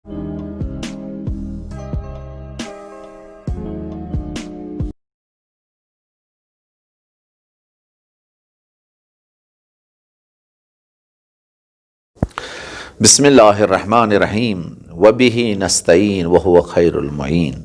बिस्मिल्लाहिर्रहमानिर्रहीम वबिही नस्तईन वहुव खैरुल मुईन।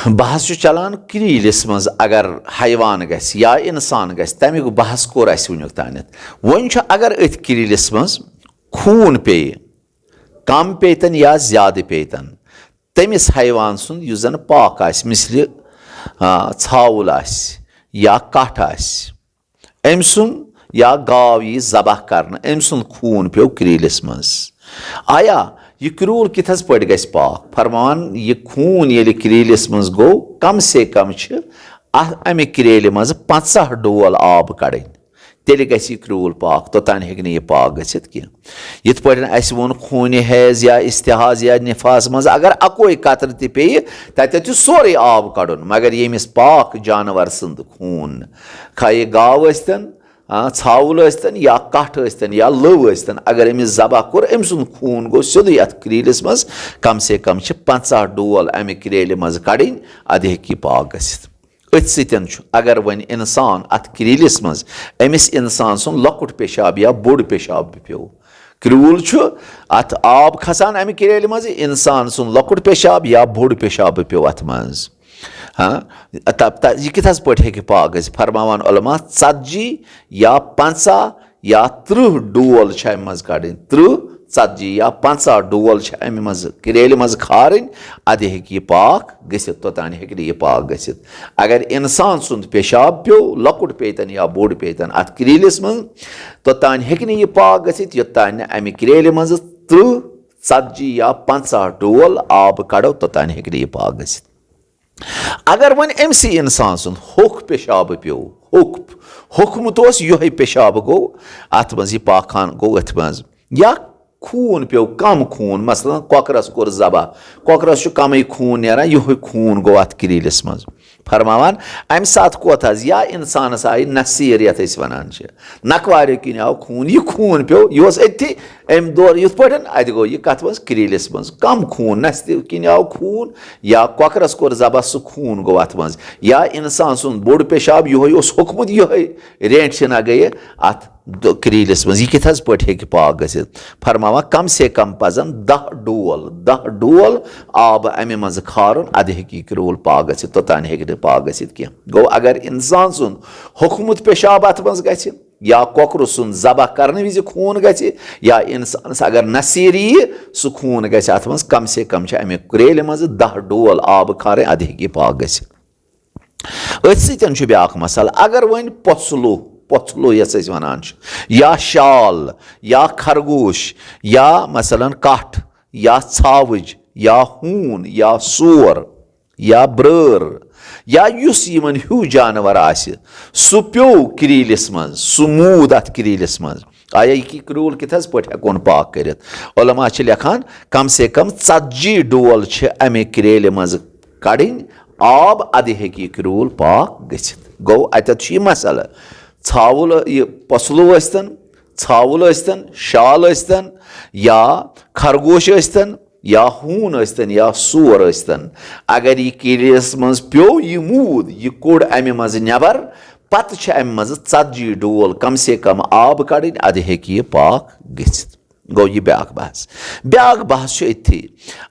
बहस चलान क्रीलिस मज अगर हैवान गस या इंसान गस तमिक बहस कोर अस वुनिक तानित वन अगर अथ क्रीलिस मज खून पे कम पेतन या ज्यादा पेतन तमिस हैवान सुन युस जन पाक आस मिसल छावुल आस या कठ आस अम सुन या गाव यी ज़बह करने अम सुन खून पे क्रीलिस मज आया यह क्रूल किथस पे गस पाक फरमान यह खून ये क्रीलिस मज गो कम से कम अमे क्रेल मज 50 डोल आब कड़न तेल गस क्रूल पाक तोतान हेक यह पाक गसित कह यिथ पे अस वोन खून हैज या इस्तिहाज या निफास मज अगर अकोई कतर ते पे तत सोरे आब कड़न मगर यमिस पाक जानवर सुंद खून खा यह गाव स्तन छावुल स्तन या कठ स्तन या लव स्तन अगर अमिस ज़बह कोर अम सुन खून गो सीधे अत क्रीलिस मज कम से कम 50 डोल अमे क्रेल मज कड़न अद हेक पाक गसित अथ सतन अगर वन इंसान अत क्रीलिस मज अमिस इंसान सुन लकुट पेशाब या बोड़ पेशाब पे क्रूल अत आब खसान अमे क्रेल मज इंसान सुन लकुट पेशाब या बोड़ पेशाब पे अत मज यह किथस पे हेक पाक गस फरमावान उलमा 40 या 50 या 30 डोल मज कड़न 30 40 या 50 डोल अमे मज क्रेल मज खारन अद हेक यह पाक गसित तोतान हेक यह पाक गसित अगर इंसान सुंद पेशाब पे लकुट पेतन या बोड़ पेतन अत क्रेलिस मज तोतान हेक यह पाक गसित योतान अमे क्रेल मज 30 40 या 50 डोल आब कड़ो तोतान हेक यह पाक गसित अगर वन अमसी इंसान सुन होख पेशाब पे होखमुत यो पेशाब गो अत मज यह पाक खान गो अथ मज या खून पे कम खून मसलन कॉकरस कोर ज़बह कॉकरस कम खून नारान यो खून गो अत क्रीलिस मज फरमावान अम सात कोत या इंसानस आई नसीर यथ वनान नकवार किन आव खून यह खून पे यह अथि अम दौर युथ पे अत गो यह कत मज क्रीलिस मज कम खून नस किन आव खून या कॉकरस कोर ज़बह सह खून गो अत मज या इंसान सुन बोड़ पेशाब यो होकमुत यो रेंट छना गए अत क्रीलिस मज यह किथस पे हेक पाक गसित फरमावा कम से कम पजन 10 डोल आब अमे मज खारन अद हेक क्रूल पाक गसित तोतान हेक पाक गसित कह गो अगर इंसान सुन होकमुत पेशाब अत मज गस या कोकर सुन ज़बह करने विज खून गस या इंसान अगर नसीर यी सह खून गस अत मज कम से कम अमे क्रेल मज 10 डोल आब खारन अद हेक पाक गसित अथ सतन ब्याक मसल अगर वन पोथलो यस वनान या शाल या खरगोश या मसलन कठ या छावज या हून या सोर या ब्रर या युस यमन ह्यू जानवर आसि सु प्यो क्रीलिस मज सु मूद अत क्रीलिस मज आया यह क्रूल किथस पे हेकोन पाक करित उलमा लिखान कम से कम 40 डोल अमे क्रेल मज कड़न आब अद हेक क्रूल पाक गसित गो अत मसल छावुल यह पसलू स्तन छावुल स्तन शाल स्तन या खरगोश स्तन या हून स्तन या सोर स्तन अगर यह क्रीलिस मज प्यो यह मूद यह कोड़ अमे मज नबर पत अमे मज 40 डोल कम से कम आब कड़न अद हेक यह पाक गसित गो यह ब्याक बहस इथी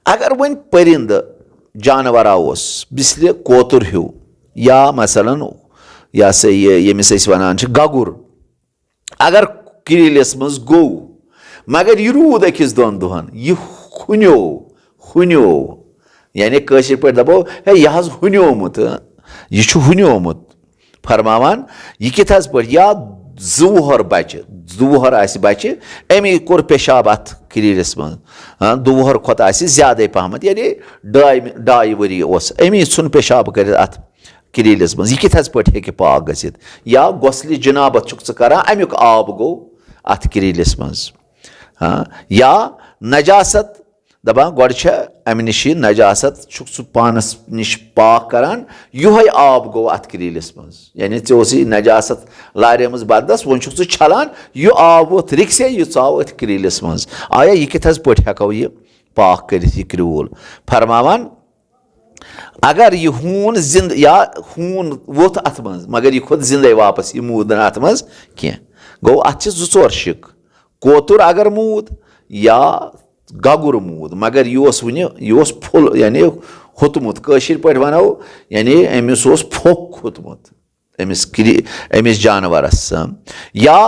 अगर वन परिंद जानवर बिस्ल कोतुर ह्यू या मसलन या सा यमिस वनान गगुर अगर क्रीलिस मज गो मगर यह रूद अकिस दोन दुहन यह हुन्यो यानी कशिर पे दपो है यह हुन्योमुत यह हुन्योमुत फरमावान यह किथस पे या जुहर बचे अमी कोर पेशाब अत क्रीलिस मज दुहर खोत ज्यादा पहमत यानी 2 वरी अमी सुन पेशाब कर अत क्रीलिस मज यह किथस पे हेक पाक गसित या गोसलि जनाबत करान अमुक आब गो अत क्रीलिस मज या नजासत दपान गोड़ अमे निश नजासत सह पानस निश पाक करान योहे आब गो अत क्रीलिस मज यानी ऐ नजासत लारे मज बदस वो छलान यह आब वोत रिक्से यह आव अत क्रीलिस मज आया यह किथस पे हेको यह پاک کٔرِتھ یہِ کرٛوٗل فرماوان اگر یہِ ہوٗن زِنٛدٕ یا ہوٗن ووٚتھ اَتھ منٛز مگر یہِ کھوٚت زِنٛدَے واپس یہِ موٗد نہٕ اَتھ منٛز کینٛہہ گوٚو اَتھ چھِ 2-4 شِک کوتُر اگر موٗد یا گگُر موٗد مگر یہِ اوس وُنہِ یہِ اوس پھُل یعنی ہوٚتمُت کٲشِر پٲٹھۍ وَنو یعنی أمِس اوس پھوٚکھ کھوٚتمُت أمِس جانورس یا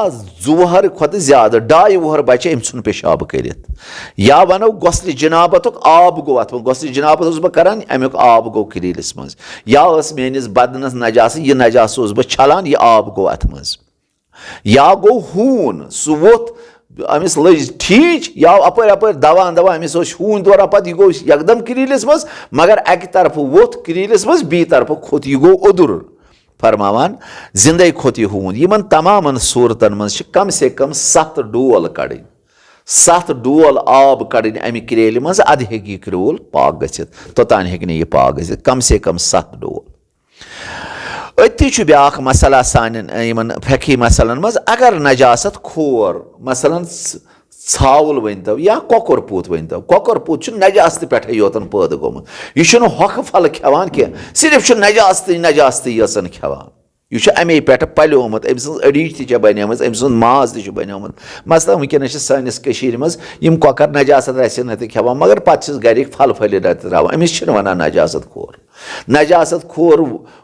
2 وُہر کھۄتہٕ زیادٕ 2.5 وُہر بچہِ أمۍ ژھُن پیشاب کٔرِتھ یا وَنو غۄسلہِ جِنابتُک آب گوٚو اَتھ منٛز غۄسلہِ جِنابت اوسُس بہٕ کران اَمیُک آب گوٚو کریٖلِس منٛز یا ٲس میٲنِس بدنس نجاسہٕ یہِ نجاسہٕ اوسُس بہٕ چھلان یہِ آب گوٚو اَتھ منٛز یا گوٚو ہوٗن سُہ ووٚتھ أمِس لٔج ٹھیٖچ یا اَپٲرۍ دوان أمِس اوس ہوٗنۍ دوران پتہٕ یہِ گوٚو یکدم کریٖلِس منٛز مگر اَکہِ طرفہٕ ووٚتھ کریٖلِس منٛز بیٚیہِ طرفہٕ کھوٚت یہِ گوٚو اوٚدُر فرماوان زِندَے کھوٚت یہِ ہوٗن یِمن تمامن صوٗرتن منٛز چھِ کم سے کم 7 ڈول کڑٕنۍ 7 ڈول آب کڑٕنۍ اَمہِ کرٛیلہِ منٛز اَدٕ ہیٚکہِ یہِ کرٛوٗل پاک گٔژھِتھ توٚتانۍ ہیٚکہِ نہٕ یہِ پاک گٔژھِتھ کم سے کم 7 ڈول أتھی چھُ بیٛاکھ مسلہ سانٮ۪ن یِمن فقی مسلن منٛز اگر نجاست کھور مثلاً ژھاوُل ؤنۍتو یا کۄکُر پوٗت ؤنۍتو کۄکُر پوٗت چھُ نجاستہٕ پٮ۪ٹھَے یوتن پٲدٕ گوٚمُت یہِ چھُنہٕ ہۄکھٕ پھلہٕ کھٮ۪وان کینٛہہ صرف چھُ نجاستٕے یٲژن کھٮ۪وان یہِ چھُ اَمے پٮ۪ٹھٕ پلیومُت أمۍ سٕنٛز أڈِج تہِ چھےٚ بنیمٕژ أمۍ سُنٛد ماز تہِ چھُ بنیومُت مثلاً وٕنکیٚنس چھِ سٲنِس کٔشیٖرِ منٛز یِم کۄکر نجاست آسن نہٕ تہِ کھٮ۪وان مگر پتہٕ چھِس گرِکۍ پھل پھٔلہِ تہِ تراوان أمِس چھِنہٕ وَنان نجاست کھور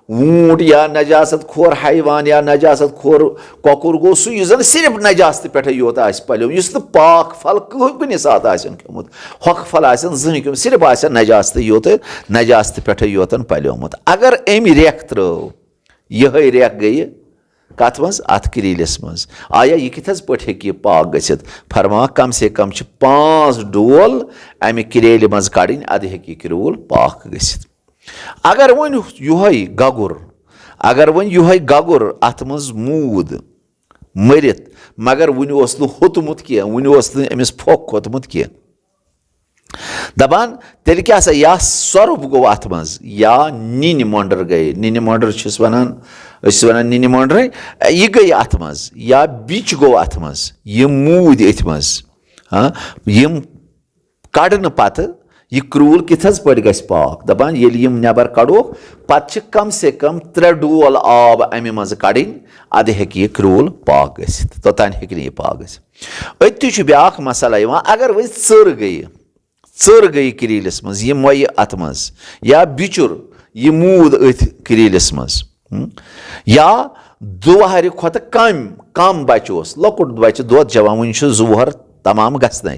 ووٗنٛٹ یا نجاست کھور حیوان یا نجاست کھور کۄکُر گوٚو سُہ یُس زن صرف نجاستہٕ پٮ۪ٹھے یوت آسہِ پلیومُت یُس نہٕ پاک پھل کُنہِ ساتہٕ آسن کھیوٚمُت ہۄکھٕ پھل آسن زٕہٕنۍ کھیوٚمُت صرف آسن نجاستہٕ پٮ۪ٹھے یوتن پلیومُت اگر أمۍ ریٚکھ ترٲو یِہے ریٚکھ گٔیہِ کتھ منٛز اَتھ کرٛیٖلِس منٛز آیا یہِ کِتھ حظ پٲٹھۍ ہیٚکہِ یہِ پاک گٔژھِتھ فرماوان کم سے کم چھِ 5 ڈول اَمہِ کرٛیلہِ منٛز کڑٕنۍ اَدٕ ہیٚکہِ یہِ کرٛوٗل پاک گٔژھِتھ اگر وۄنۍ یِہوے گگُر اَتھ منٛز موٗد مٔرِتھ مگر وُنہِ اوس نہٕ ہوٚتمُت کینٛہہ وُنہِ اوس نہٕ أمِس پھوٚکھ کھوٚتمُت کینٛہہ دپان تیٚلہِ کیٛاہ سا یا سۄرُپھ گوٚو اَتھ منٛز یا نِنہِ مۄنٛڈر گٔیے نِنہِ مۄنٛڈر چھِس ونان أسۍ چھِ ونان نِنہِ مۄنٛڈرٕے یہِ گٔیے اَتھ منٛز یا بِچ گوٚو اَتھ منٛز یِم موٗدۍ أتھۍ منٛز یِم کڑنہٕ پتہٕ یہِ کرٛوٗل کِتھ حظ پٲٹھۍ گژھِ پاک دپان ییٚلہِ یِم نٮ۪بر کڑوکھ پتہٕ چھِ کم سے کم 3 ڈول آب اَمہِ منٛزٕ کڑٕنۍ اَدٕ ہیٚکہِ یہِ کرٛوٗل پاک گٔژھِتھ توٚتانۍ ہیٚکہِ نہٕ یہِ پاک گٔژھِتھ أتھی چھُ بیٛاکھ مسلہ یِوان اگر وۄنۍ ژٔر گٔیہِ کرٛیٖلِس منٛز یہِ مۄیہِ اَتھ منٛز یا بِچُر یہِ موٗد أتھۍ کرٛیٖلِس منٛز یا 2 وُہرِ کھۄتہٕ کم بچہِ اوس لۄکُٹ بچہِ دۄد چٮ۪وان وُنہِ چھُ 2 وُہر تمام گژھنَے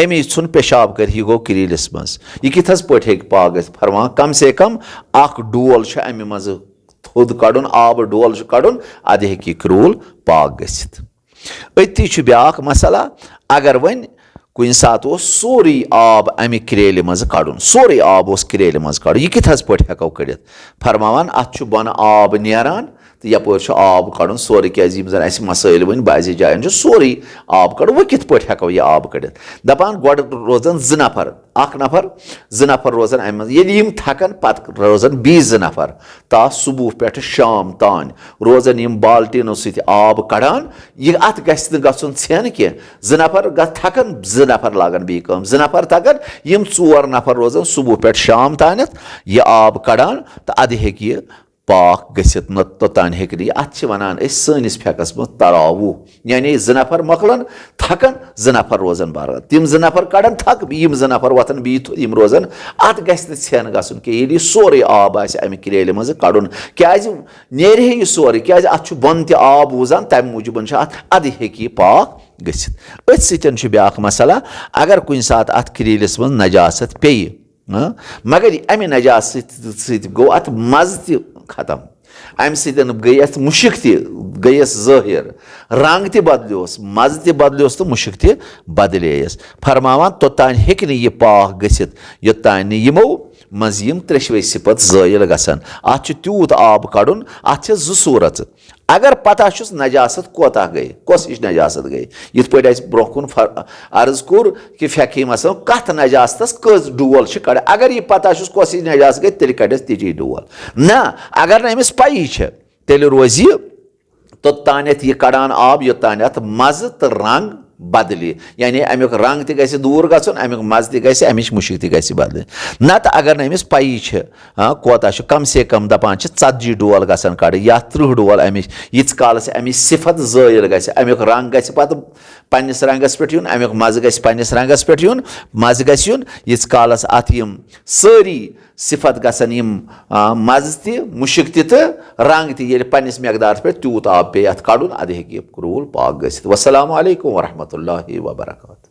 أمی ژھُن پیشاب کٔرِتھ یہِ گوٚو کرٛیٖلِس منٛز یہِ کِتھ حظ پٲٹھۍ ہیٚکہِ پاک گٔژھِتھ فرماوان کم سے کم 1 ڈول چھُ اَمہِ منٛزٕ تھوٚد کڑُن آبہٕ ڈول چھُ کڑُن اَدٕ ہیٚکہِ یہِ کرٛوٗل پاک گٔژھِتھ أتھی چھُ بیٛاکھ مسلہ اگر وۄنۍ کُنہِ ساتہٕ اوس سورُے آب اَمہِ کرٛیلہِ منٛزٕ کڑُن سورُے آب اوس کرٛیلہِ منٛز کڑُن یہِ کِتھ حظ پٲٹھۍ ہٮ۪کو کٔڑِتھ فرماوان اَتھ چھُ بۄنہٕ آب نیران تہٕ یپٲرۍ چھُ آب کڑُن سورُے کیٛازِ یِم زن اَسہِ مسٲیِل وۄنۍ بعضِ جاین چھُ سورُے آب کڑُن وۄنۍ کِتھ پٲٹھۍ ہٮ۪کو یہِ آب کٔڑِتھ دپان گۄڈٕ روزن 2 نفر 1 نفر 2 نفر روزن اَمہِ منٛز ییٚلہِ یِم تھکن پتہٕ روزن بیٚیہِ 2 نفر تاش صبح پٮ۪ٹھٕ شام تانۍ روزن یِم بالٹیٖنو سۭتۍ آب کڑان یہِ اَتھ گژھِ نہٕ گژھُن ژھٮ۪ن کینٛہہ 2 نفر تھکن 2 نفر لاگن بیٚیہِ کٲم 2 نفر تھکن یِم 4 نفر روزن صبح پٮ۪ٹھ شام تانٮ۪تھ یہِ آب کڑان تہٕ اَدٕ ہیٚکہِ یہِ پاک گٔژھِتھ نہ توٚتانۍ ہیٚکہِ نہٕ یہِ اَتھ چھِ وَنان أسۍ سٲنِس پھٮ۪کس منٛز تراوُ یعنی 2 نفر مۄکلن تھکن 2 نفر روزن برابر تِم 2 نفر کڑن تھکھ یِم 2 نفر وۄتھن بیٚیہِ تھوٚد یِم روزن اَتھ گژھِ نہٕ ژھٮ۪ن گژھُن کینٛہہ ییٚلہِ یہِ سورُے آب آسہِ اَمہِ کرٛیلہِ منٛزٕ کڑُن کیٛازِ نیرِ ہے یہِ سورُے کیٛازِ اَتھ چھُ بۄنہٕ تہِ آب وُزان تَمہِ موٗجوٗبن چھُ اَتھ اَدٕ ہیٚکہِ یہِ پاک گٔژھِتھ أتھۍ سۭتۍ چھُ بیٛاکھ مسلہ اگر کُنہِ ساتہٕ اَتھ کرٛیلِس منٛز نجاست پیٚیہِ مگر اَمہِ نجاست سۭتۍ گوٚو اَتھ مزٕ تہِ ختم اَمہِ سۭتۍ گٔیے اَتھ مُشک تہِ گٔیَس ظٲہِر رنٛگ تہِ بدلیوس مزٕ تہِ بدلیوس تہٕ مُشک تہِ بدلییس فرماوان توٚتانۍ ہیٚکہِ نہٕ یہِ پاک گٔژھِتھ یوٚتانۍ نہٕ یِمو منٛز یِم 3 صِفت زٲیِل گژھن اَتھ چھُ تیوٗت آب کڑُن اَتھ چھِ 2 صوٗرت اگر پتہ چھُس نجاست کوتاہ گٔیے کۄس ہِش نجاست گٔیے یِتھ پٲٹھۍ اَسہِ برونٛہہ کُن عرض کوٚر کہِ فقی مسلہٕ کتھ نجاستس کٔژ ڈول چھِ کڑان اگر یہِ پتہ چھُس کۄس ہِش نجاست گٔیے تیٚلہِ کڑٮ۪س تِجی ڈول نہ اگر نہٕ أمِس پَیی چھےٚ تیٚلہِ روزِ یہِ توٚتانٮ۪تھ یہِ کڑان آب یوٚتانۍ اَتھ مزٕ تہٕ رنٛگ बदलि यानी अमुक रंग ति गژھِ दूर गژھُن अमुक मज़ ति गژھِ अमिच मुश्क ति गژھِ बदलि नत अगर न अमिस पयी छ कोता छ कम से कम दपान छ 40 डोल गसन कड़ या 30 डोल अमिच यीच कालस अमिच सिफत ज़ायल गژھِ अमुक रंग गژھِ पत पन्निस रंगस पे युन अमुक मज़ गژھِ पन्निस रंगस पे युन मज़ गژھِ युन यीच कालस अत यम सारी सिफत गसन यम मज़ ति मुश्क ति तो रंग ति येल पन्निस मिकदार पे तूत आब पे अत कड़ुन अद हेकि कबूल पाक गژھِتھ। वस्सलामु अलैकुम वरहमतुल्लाहि वबरकातुहू।